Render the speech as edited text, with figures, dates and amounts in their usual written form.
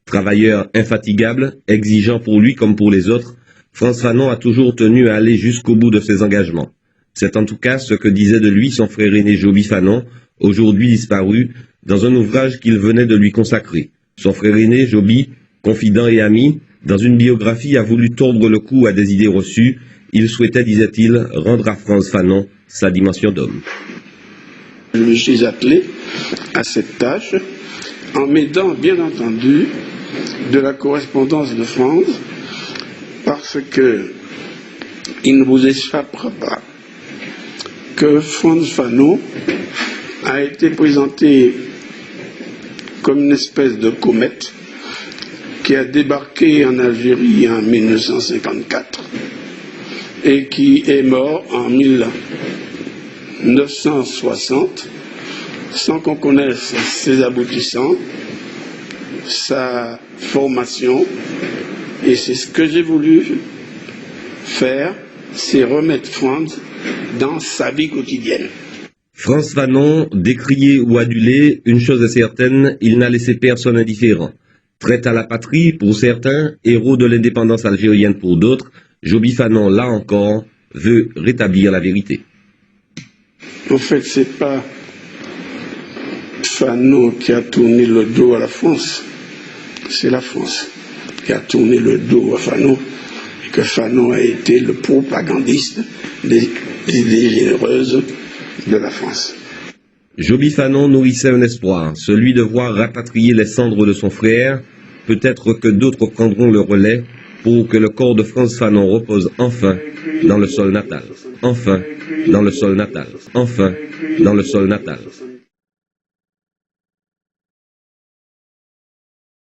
Travailleur infatigable, exigeant pour lui comme pour les autres, Frantz Fanon a toujours tenu à aller jusqu'au bout de ses engagements. C'est en tout cas ce que disait de lui son frère aîné Joby Fanon, aujourd'hui disparu, dans un ouvrage qu'il venait de lui consacrer. Son frère aîné, Joby, confident et ami, dans une biographie a voulu tordre le cou à des idées reçues. Il souhaitait, disait-il, rendre à Frantz Fanon sa dimension d'homme. Je me suis attelé à cette tâche en m'aidant, bien entendu, de la correspondance de Frantz, parce que il ne vous échappera pas que Frantz Fanon a été présenté comme une espèce de comète qui a débarqué en Algérie en 1954 et qui est mort en 1960 sans qu'on connaisse ses aboutissants, sa formation. Et c'est ce que j'ai voulu faire, c'est remettre Frantz dans sa vie quotidienne. Frantz Fanon, décrié ou adulé, une chose est certaine, il n'a laissé personne indifférent. Traite à la patrie pour certains, héros de l'indépendance algérienne pour d'autres, Joby Fanon, là encore, veut rétablir la vérité. En fait, c'est pas Fanon qui a tourné le dos à la France, c'est la France qui a tourné le dos à Fanon, et que Fanon a été le propagandiste des idées généreuses de la France. Joby Fanon nourrissait un espoir, celui de voir rapatrier les cendres de son frère. Peut-être que d'autres prendront le relais pour que le corps de Frantz Fanon repose enfin dans le sol natal. Enfin dans le sol natal. Enfin dans le sol natal.